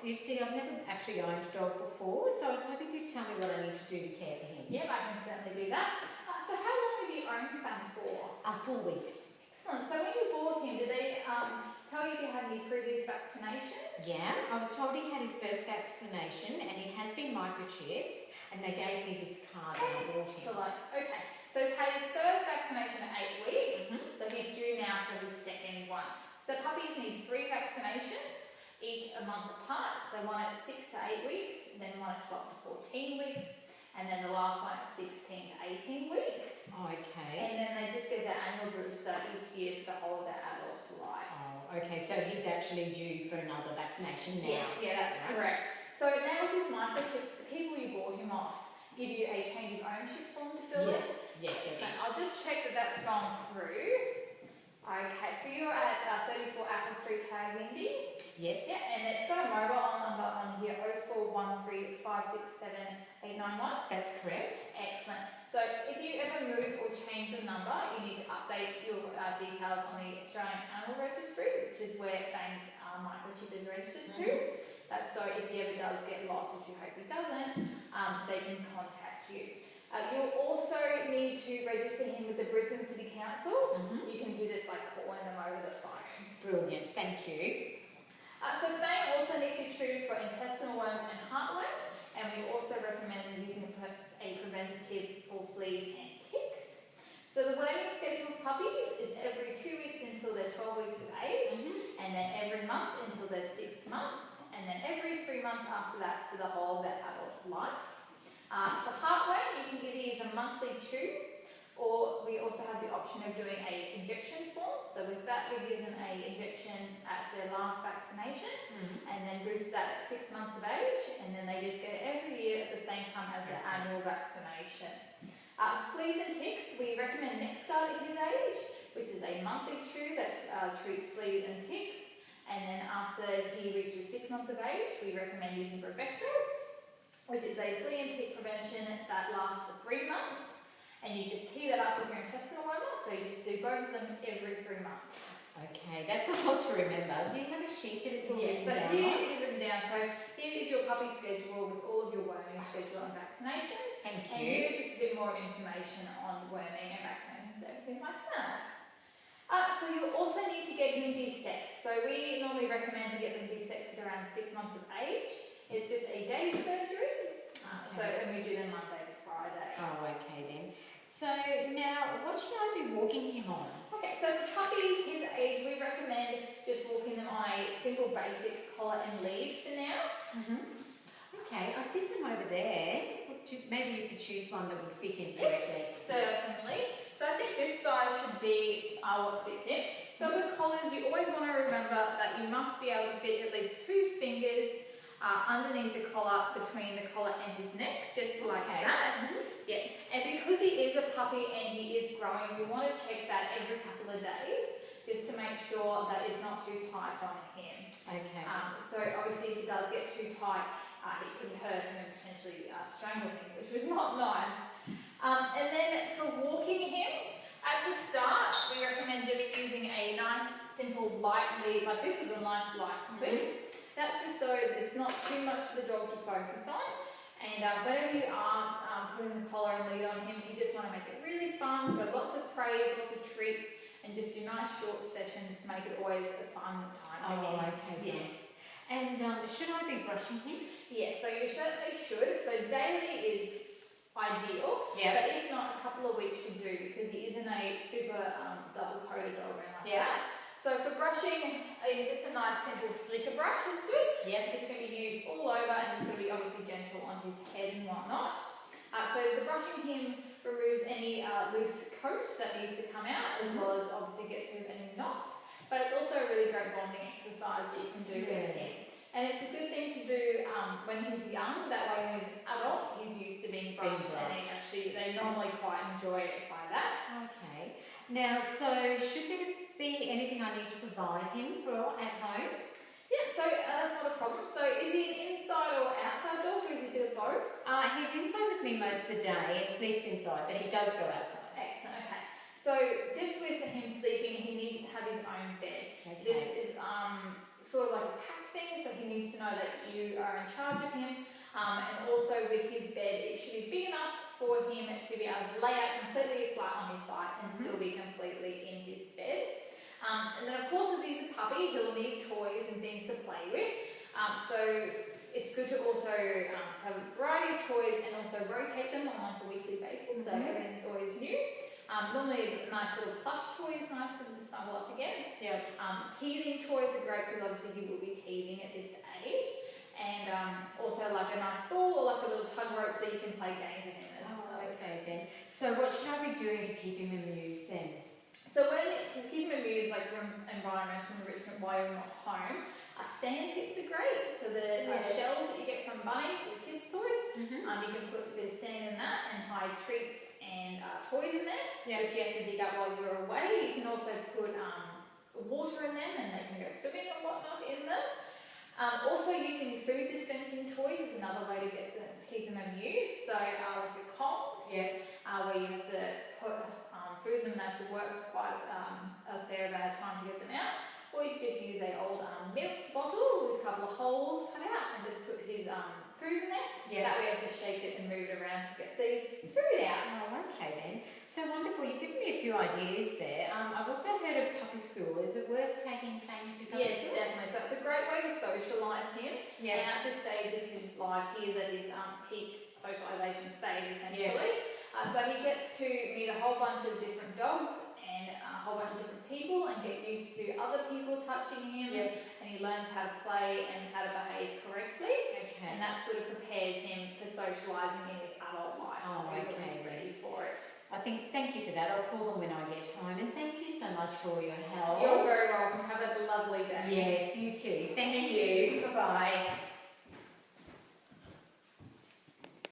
You see, I've never actually owned a dog before, so I was hoping you'd tell me what I need to do to care for him. Yep, I can certainly do that. So how long have you owned Fan for? 4 weeks. Excellent. So when you bought him, did they tell you if you had any previous vaccinations? Yeah, I was told he had his first vaccination and he has been microchipped, and they gave me this card when I bought him. Okay, so he's had his first vaccination at 8 weeks, so he's due now for his second one. So puppies need 3 vaccinations, each a month apart, so one at 6 to 8 weeks, then one at 12 to 14 weeks, and then the last one at 16 to 18 weeks. Okay. And then they just get their annual booster each year for the whole of their adult life. Oh, okay, so he's actually due for another vaccination now. Yes, yeah, that's correct. So now with this microchip, the people you bought him off give you a change of ownership form to fill in. Yes, So I'll just check that that's gone through. Okay, so you're at 34 Apple Street, Taggindi. Yes. Yeah, and it's got a mobile number on here, 0413567891. That's correct. Excellent. So if you ever move or change your number, you need to update your details on the Australian Animal Registry, which is where Fang's microchip is registered to. That's so if he ever does get lost, which we hope he doesn't, they can contact you. You'll also need to register him with the Brisbane City Council. You can do this by calling them over the phone. Brilliant, thank you. So Fang also needs to be treated for intestinal worms and heartworm, and we also recommend using a preventative for fleas and ticks. So the worming schedule for puppies is every 2 weeks until they're 12 weeks of age, and then every month until they're 6 months, and then every 3 months after that for the whole of their adult life. For heartworm, you can either use a monthly chew, or we also have the option of doing an injection form. So with that, we give them an injection at their last vaccination, and then boost that at 6 months of age, and then they just get it every year at the same time as their annual vaccination. Fleas and ticks, we recommend NexGard at his age, which is a monthly chew that treats fleas and ticks, and then after he reaches 6 months of age, we recommend using Brevectral, which is a flea and tick prevention that lasts for 3 months, and you just tee that up with your intestinal wormer, so you just do both of them every 3 months. Okay, that's a lot to remember. Do you have a sheet that it's all written down? Yes, so here it is written down. So here is your puppy schedule with all of your worming schedule and vaccinations. Thank you. And here's just a bit more information on worming and vaccinations, everything like that. So you'll also need to get him desexed. So we normally recommend to get them desexed at around 6 months of age. It's just a day surgery, and we do them Monday to Friday. Oh, okay then. So now, what should I be walking him on? Okay, so for puppies his age, we recommend just walking them on a simple basic collar and lead for now. Okay, I see some over there. Maybe you could choose one that would fit him Yes, perfect. certainly. So I think this size should be what fits him. So with collars, you always want to remember that you must be able to fit at least 2 fingers underneath the collar, between the collar and his neck, just like that. Yeah, and because he is a puppy and he is growing, we want to check that every couple of days just to make sure that it's not too tight on him. Okay. So obviously if it does get too tight, it can hurt him and potentially strangle him, which was not nice. And then for walking him, at the start, we recommend just using a nice, simple, light lead, like this is a nice light clip. That's just so that it's not too much for the dog to focus on. And whenever you are putting the collar and lead on him, you just want to make it really fun. So lots of praise, lots of treats, and just do nice short sessions to make it always a fun time. Oh, okay. Yeah. And should I be brushing him? Yeah, so you certainly should. So daily is ideal, but if not, a couple of weeks should do, because he isn't a super double-coated dog around like that. So for brushing, just a nice simple slicker brush is good. It's going to be used all over, and it's going to be obviously gentle on his head and whatnot. So the brushing him removes any loose coat that needs to come out, as well as obviously gets rid of any knots. But it's also a really great bonding exercise that you can do with him. And it's a good thing to do when he's young, that way when he's an adult, he's used to being brushed, and they normally quite enjoy it by that. Okay. Now, so should there be anything I need to provide him for at home? Yeah, so that's not a problem. So is he an inside or outside dog, or is he a bit of both? He's inside with me most of the day and sleeps inside, but he does go outside. Excellent, okay. So just with him sleeping, he needs to have his own bed. This is sort of like a pack thing things, so he needs to know that you are in charge of him. And also with his bed, it should be big enough for him to be able to lay out completely flat on his side and still be completely in his bed. And then of course, as he's a puppy, he'll need toys and things to play with. So it's good to also have a variety of toys and also rotate them on like a weekly basis, so everything's always new. Normally a nice little plush toy is nice for them to snuggle up against. Teething toys are great because obviously he will be teething at this age. And also like a nice ball or like a little tug rope so you can play games with him as well. Okay then. So what should I be doing to keep him amused then? So to keep him amused, like from environmental enrichment while you're not home, sand pits are great. So the shells that you get from bunnies, the kids' toys, you can put a bit of sand in that and hide treats and toys in there, which he has to dig up while you're away. You can also put water in them and they can go swimming and whatnot in them. Also using food dispensing toys is another way to keep them amused. So like your Kongs, where you have to put food in them and they have to work quite a fair amount of time to get them out. Or you can just use an old milk bottle with a couple of holes cut out and just put his food in there. That way you have to shake it and move it around to get the food out. Oh, okay then. So wonderful. You've given me a few ideas there. I've also heard of puppy school. Is it worth taking Fame to puppy school? Yes, definitely. So it's a great way to socialise him. And at this stage of his life, he is at his peak socialisation stage essentially. So he gets to meet a whole bunch of different dogs and a whole bunch of different people and get used to other people touching him. And he learns how to play and how to behave correctly. And that sort of prepares him for socialising in his adult life. So he's ready for it. Thank you for that. I'll call them when I get home. And thank you so much for your help. You're very welcome. Have a lovely day. Yes, you too. Thank you.